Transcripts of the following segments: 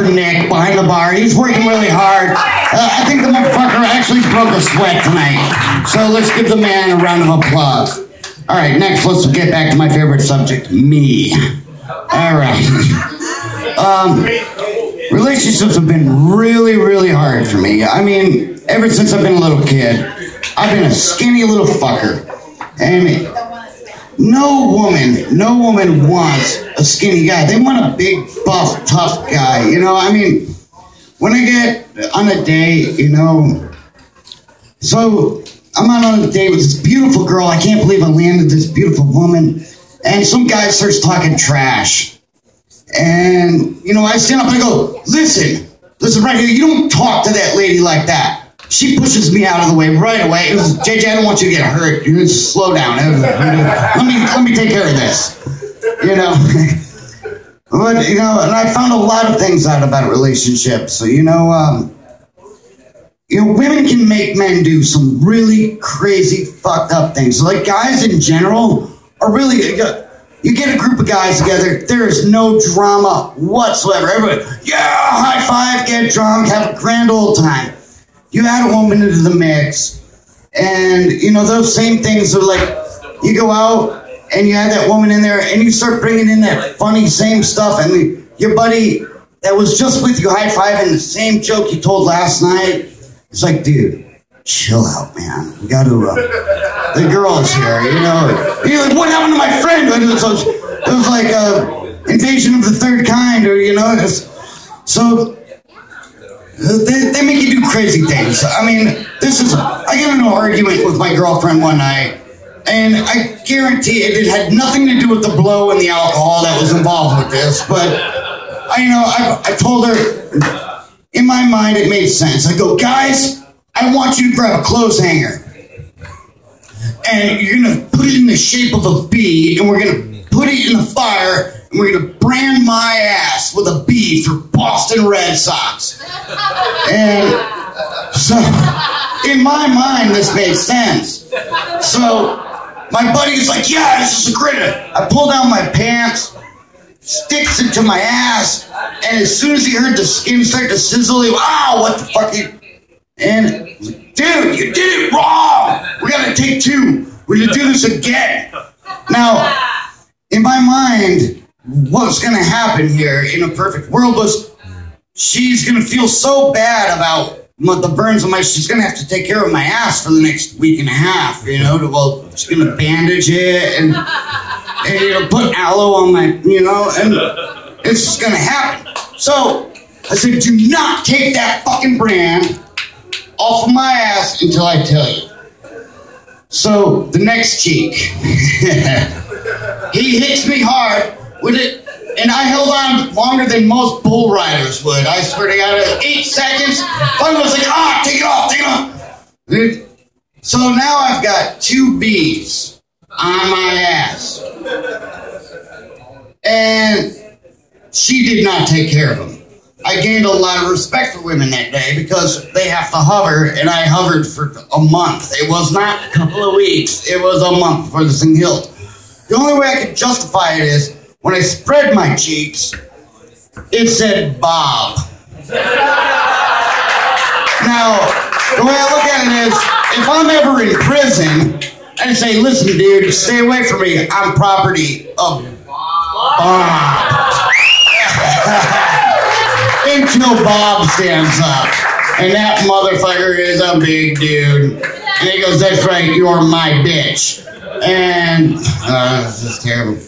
for Nick behind the bar. He's working really hard. I think the motherfucker actually broke a sweat tonight. So let's give the man a round of applause. All right, next, let's get back to my favorite subject, me. All right. Relationships have been really, really hard for me. I mean, ever since I've been a little kid, I've been a skinny little fucker. And no woman wants a skinny guy. They want a big, buff, tough guy. You know, I mean, when I get on a date, you know, so I'm out on a date with this beautiful girl. I can't believe I landed this beautiful woman. And some guy starts talking trash. And, you know, I stand up and I go, listen right here, you don't talk to that lady like that. She pushes me out of the way right away. It was, JJ, I don't want you to get hurt. You just slow down. Let me take care of this. You know. But, you know, and I found a lot of things out about relationships. So, you know, women can make men do some really crazy, fucked up things. Like, guys in general are really, you get a group of guys together, there is no drama whatsoever. Everybody, yeah, high five, get drunk, have a grand old time. You add a woman into the mix, and, you know, those same things are like, you go out, and you add that woman in there, and you start bringing in that funny same stuff, and your buddy that was just with you high-fiving the same joke you told last night, it's like, dude, chill out, man. We got to, the girl is here, you know. You're like, what happened to my friend? It was like a invasion of the third kind, or, you know, so they make you do crazy things. I mean, I got into an argument with my girlfriend one night, and I guarantee it had nothing to do with the blow and the alcohol that was involved with this, but I told her, in my mind, it made sense. I go, guys, I want you to grab a clothes hanger, and you're going to put it in the shape of a bee, and we're going to put it in the fire, and we're going to brand my ass with a B for Boston Red Sox. And so, in my mind, this made sense. So, my buddy's like, yeah, this is a great idea. I pull down my pants, sticks it to my ass, and as soon as he heard the skin start to sizzle, he went, oh, what the fuck? And, dude, you did it wrong. We got to take two. We're going to do this again. Now, in my mind, what's going to happen here in a perfect world was she's going to feel so bad about the burns on she's going to have to take care of my ass for the next week and a half, you know, well, she's going to bandage it and you know, put aloe on my, you know, and it's just going to happen. So I said, do not take that fucking brand off of my ass until I tell you. So the next cheek, he hits me hard with it, and I held on longer than most bull riders would. I swear to God, 8 seconds. I was like, take it off. Dude. So now I've got 2 bees on my ass. And she did not take care of them. I gained a lot of respect for women that day because they have to hover, and I hovered for a month. It was not a couple of weeks. It was a month before this thing healed. The only way I could justify it is when I spread my cheeks, it said Bob. Now, the way I look at it is, if I'm ever in prison, I say, listen, dude, stay away from me. I'm property of Bob. Until Bob stands up. And that motherfucker is a big dude. And he goes, that's right, you're my bitch. And, this is terrible.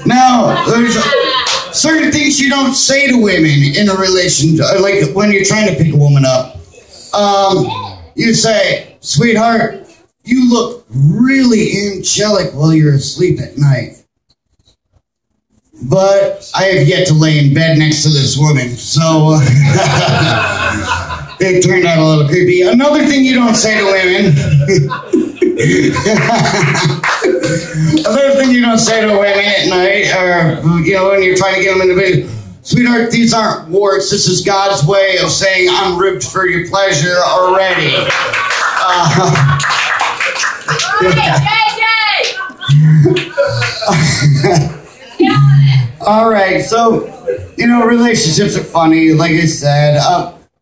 Now, there's certain things you don't say to women in a relationship, like when you're trying to pick a woman up. You say, sweetheart, you look really angelic while you're asleep at night. But I have yet to lay in bed next to this woman, so it turned out a little creepy. Another thing you don't say to women, another thing you don't say to women at night, or, you know, when you're trying to get them in the bed, sweetheart, these aren't warts. This is God's way of saying I'm ribbed for your pleasure already. All right, so you know, relationships are funny, like I said.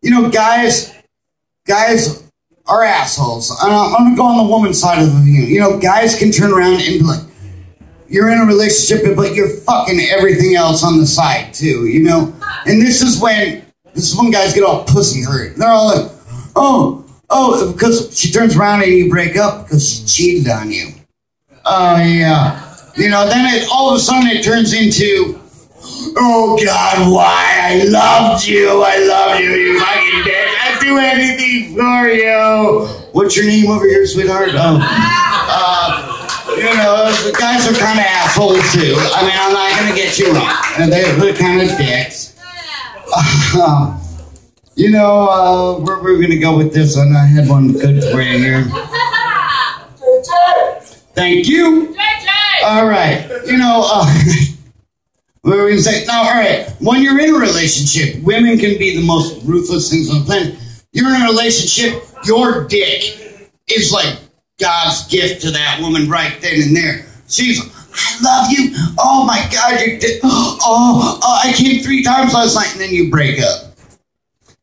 You know, guys are assholes. I'm gonna go on the woman's side of the view. You know, guys can turn around and be like, you're in a relationship, but you're fucking everything else on the side too, you know? And this is when guys get all pussy hurt. They're all like, oh, because she turns around and you break up because she cheated on you. Oh, yeah. You know, then all of a sudden it turns into, oh, God, why? I loved you, you fucking bitch. I'd do anything for you. What's your name over here, sweetheart? Oh, you know, the guys are kind of assholes, too. I mean, I'm not going to get you wrong. They're kind of dicks. You know, where we're going to go with this one, I had one good for you here. Thank you. All right. You know, what were we going to say? No, all right. When you're in a relationship, women can be the most ruthless things on the planet. You're in a relationship, your dick is like God's gift to that woman right then and there. She's like, I love you. Oh, my God, your dick. Oh, I came 3 times last night, and then you break up.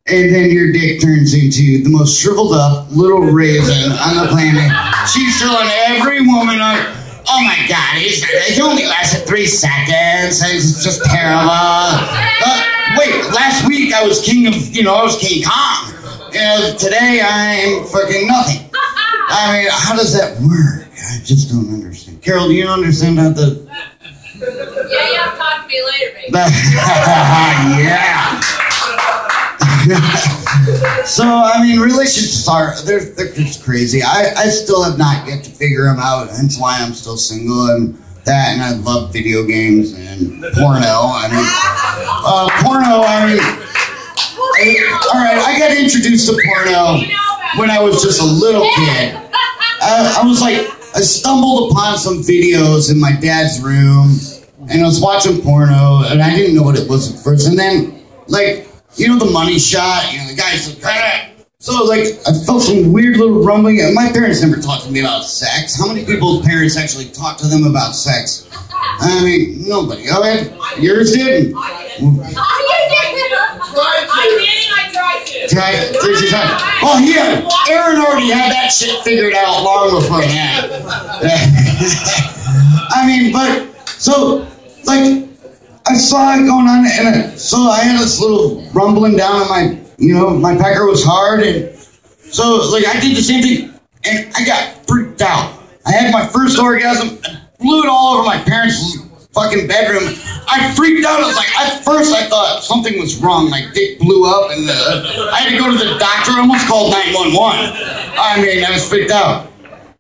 And then your dick turns into the most shriveled up little raisin on the planet. She's throwing every woman on. Oh my God, he only lasted 3 seconds. It's just terrible. Wait, last week I was king Kong. Today I'm fucking nothing. I mean, how does that work? I just don't understand. Carol, do you understand how the... Yeah, you have to talk to me later, baby. Yeah. So, I mean, relationships they're just crazy. I still have not yet to figure them out. That's why I'm still single and that, and I love video games and porno. I mean, all right, I got introduced to porno when I was just a little kid. I stumbled upon some videos in my dad's room, and I was watching porno, and I didn't know what it was at first. And then, like, you know the money shot? You know, the guy's like, so, like, I felt some weird little rumbling. And my parents never talked to me about sex. How many people's parents actually talk to them about sex? I mean, nobody. Oh, yours did? I tried to. Oh, yeah. Aaron already had that shit figured out long before that. I mean, but, so, like, I saw it going on, and so I had this little rumbling down on my, my pecker was hard, and so, like, I did the same thing, and I got freaked out. I had my first orgasm, I blew it all over my parents' fucking bedroom. I freaked out. I was like, at first I thought something was wrong. My dick blew up, and I had to go to the doctor. I almost called 911. I mean, I was freaked out.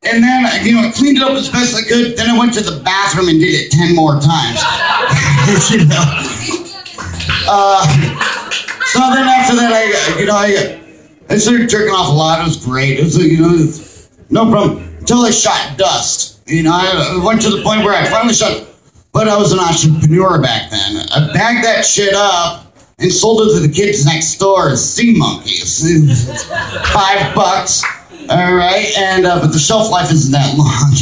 And then, I cleaned it up as best I could. Then I went to the bathroom and did it 10 more times. So then after that, I started jerking off a lot. It was great. It was, no problem. Until I shot dust. I went to the point where I finally shot, but I was an entrepreneur back then. I bagged that shit up and sold it to the kids next door as sea monkeys. $5. All right, and but the shelf life isn't that long,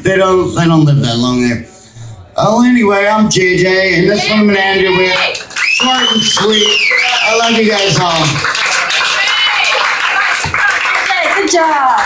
They don't live that long there. Oh, anyway, I'm JJ, and this one I'm gonna end it with short and sweet. I love you guys all. Good job.